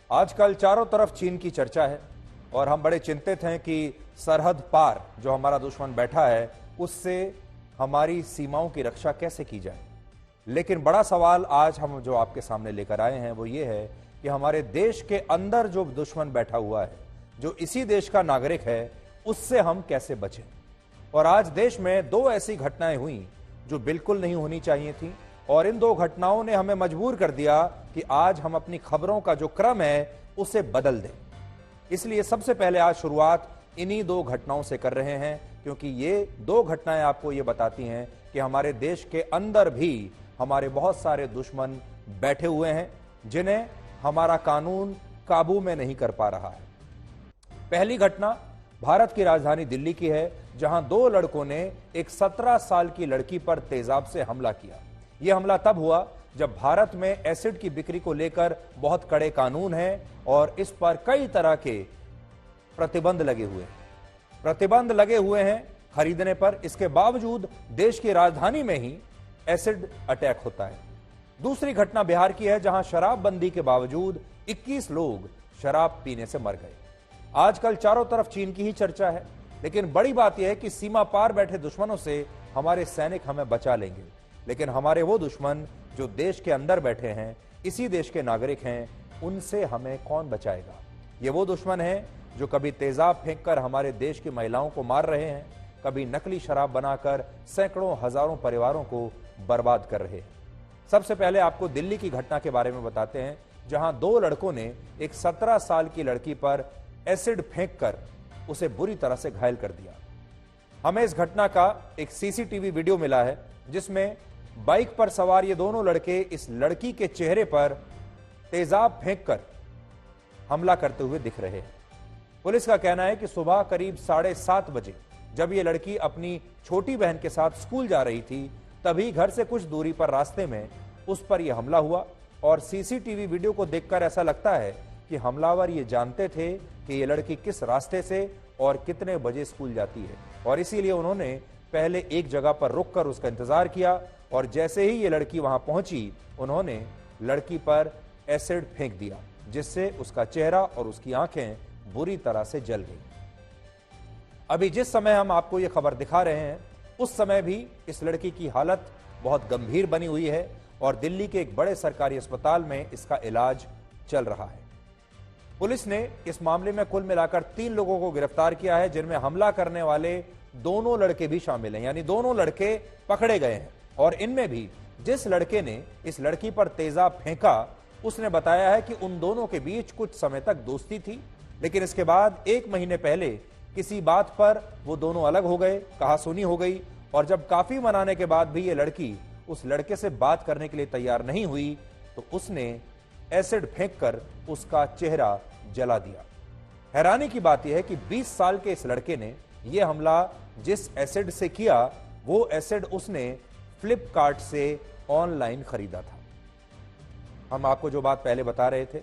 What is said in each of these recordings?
आजकल चारों तरफ चीन की चर्चा है और हम बड़े चिंतित हैं कि सरहद पार जो हमारा दुश्मन बैठा है उससे हमारी सीमाओं की रक्षा कैसे की जाए। लेकिन बड़ा सवाल आज हम जो आपके सामने लेकर आए हैं वो ये है कि हमारे देश के अंदर जो दुश्मन बैठा हुआ है, जो इसी देश का नागरिक है, उससे हम कैसे बचें। और आज देश में दो ऐसी घटनाएं हुई जो बिल्कुल नहीं होनी चाहिए थी और इन दो घटनाओं ने हमें मजबूर कर दिया कि आज हम अपनी खबरों का जो क्रम है उसे बदल दें। इसलिए सबसे पहले आज शुरुआत इन्हीं दो घटनाओं से कर रहे हैं, क्योंकि ये दो घटनाएं आपको ये बताती हैं कि हमारे देश के अंदर भी हमारे बहुत सारे दुश्मन बैठे हुए हैं जिन्हें हमारा कानून काबू में नहीं कर पा रहा है। पहली घटना भारत की राजधानी दिल्ली की है, जहां दो लड़कों ने एक 17 साल की लड़की पर तेजाब से हमला किया। यह हमला तब हुआ जब भारत में एसिड की बिक्री को लेकर बहुत कड़े कानून हैं और इस पर कई तरह के प्रतिबंध लगे हुए हैं खरीदने पर। इसके बावजूद देश की राजधानी में ही एसिड अटैक होता है। दूसरी घटना बिहार की है, जहां शराबबंदी के बावजूद 21 लोग शराब पीने से मर गए। आजकल चारों तरफ चीन की ही चर्चा है, लेकिन बड़ी बात यह है कि सीमा पार बैठे दुश्मनों से हमारे सैनिक हमें बचा लेंगे, लेकिन हमारे वो दुश्मन जो देश के अंदर बैठे हैं, इसी देश के नागरिक हैं, उनसे हमें कौन बचाएगा। ये वो दुश्मन हैं जो कभी तेजाब फेंककर हमारे देश की महिलाओं को मार रहे हैं, कभी नकली शराब बनाकर सैकड़ों हजारों परिवारों को बर्बाद कर रहे हैं। सबसे पहले आपको दिल्ली की घटना के बारे में बताते हैं, जहां दो लड़कों ने एक 17 साल की लड़की पर एसिड फेंककर उसे बुरी तरह से घायल कर दिया। हमें इस घटना का एक सीसीटीवी वीडियो मिला है, जिसमें बाइक पर सवार ये दोनों लड़के इस लड़की के चेहरे पर तेजाब फेंककर हमला करते हुए दिख रहे हैं। पुलिस का कहना है कि सुबह करीब 7:30 बजे जब ये लड़की अपनी छोटी बहन के साथ स्कूल जा रही थी, तभी घर से कुछ दूरी पर रास्ते में उस पर यह हमला हुआ। और सीसीटीवी वीडियो को देखकर ऐसा लगता है कि हमलावर ये जानते थे कि ये लड़की किस रास्ते से और कितने बजे स्कूल जाती है, और इसीलिए उन्होंने पहले एक जगह पर रुककर उसका इंतजार किया और जैसे ही ये लड़की वहां पहुंची, उन्होंने लड़की पर एसिड फेंक दिया, जिससे उसका चेहरा और उसकी आंखें बुरी तरह से जल गई। अभी जिस समय हम आपको ये खबर दिखा रहे हैं, उस समय भी इस लड़की की हालत बहुत गंभीर बनी हुई है और दिल्ली के एक बड़े सरकारी अस्पताल में इसका इलाज चल रहा है। पुलिस ने इस मामले में कुल मिलाकर 3 लोगों को गिरफ्तार किया है, जिनमें हमला करने वाले दोनों लड़के भी शामिल हैं, यानी दोनों लड़के पकड़े गए हैं। और इनमें भी जिस लड़के ने इस लड़की पर तेजाब फेंका, उसने बताया है कि उन दोनों के बीच कुछ समय तक दोस्ती थी, लेकिन इसके बाद 1 महीने पहले किसी बात पर वो दोनों अलग हो गए, कहासुनी हो गई, और जब काफी मनाने के बाद भी ये लड़की उस लड़के से बात करने के लिए तैयार नहीं हुई, तो उसने एसिड फेंककर उसका चेहरा जला दिया। हैरानी की बात यह है कि 20 साल के इस लड़के ने यह हमला जिस एसिड से किया, वो एसिड उसने फ्लिपकार्ट से ऑनलाइन खरीदा था। हम आपको जो बात पहले बता रहे थे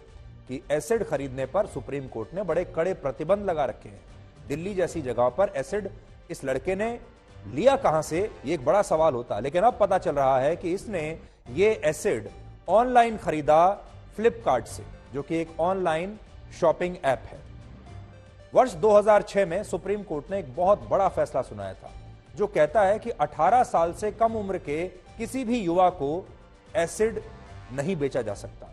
कि एसिड खरीदने पर सुप्रीम कोर्ट ने बड़े कड़े प्रतिबंध लगा रखे हैं। दिल्ली जैसी जगह पर एसिड इस लड़के ने लिया कहां से, ये एक बड़ा सवाल होता है, लेकिन अब पता चल रहा है कि इसने ये एसिड ऑनलाइन खरीदा फ्लिपकार्ट से, जो कि एक ऑनलाइन शॉपिंग ऐप है। वर्ष 2006 में सुप्रीम कोर्ट ने एक बहुत बड़ा फैसला सुनाया था, जो कहता है कि 18 साल से कम उम्र के किसी भी युवा को एसिड नहीं बेचा जा सकता।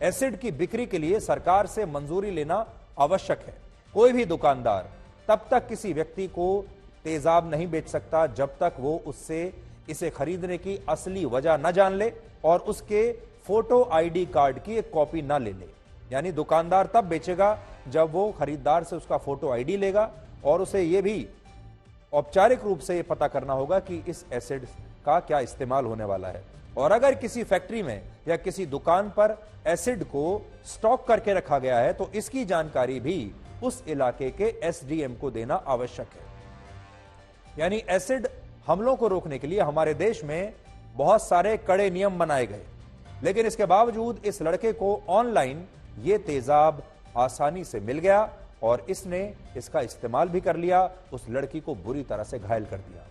एसिड की बिक्री के लिए सरकार से मंजूरी लेना आवश्यक है। कोई भी दुकानदार तब तक किसी व्यक्ति को तेजाब नहीं बेच सकता जब तक वो उससे इसे खरीदने की असली वजह न जान ले और उसके फोटो आईडी कार्ड की एक कॉपी न ले ले। यानी दुकानदार तब बेचेगा जब वो खरीदार से उसका फोटो आईडी लेगा और उसे ये भी औपचारिक रूप से ये पता करना होगा कि इस एसिड का क्या इस्तेमाल होने वाला है। और अगर किसी फैक्ट्री में या किसी दुकान पर एसिड को स्टॉक करके रखा गया है, तो इसकी जानकारी भी उस इलाके के एसडीएम को देना आवश्यक है। यानी एसिड हमलों को रोकने के लिए हमारे देश में बहुत सारे कड़े नियम बनाए गए, लेकिन इसके बावजूद इस लड़के को ऑनलाइन ये तेजाब आसानी से मिल गया और इसने इसका इस्तेमाल भी कर लिया, उस लड़की को बुरी तरह से घायल कर दिया।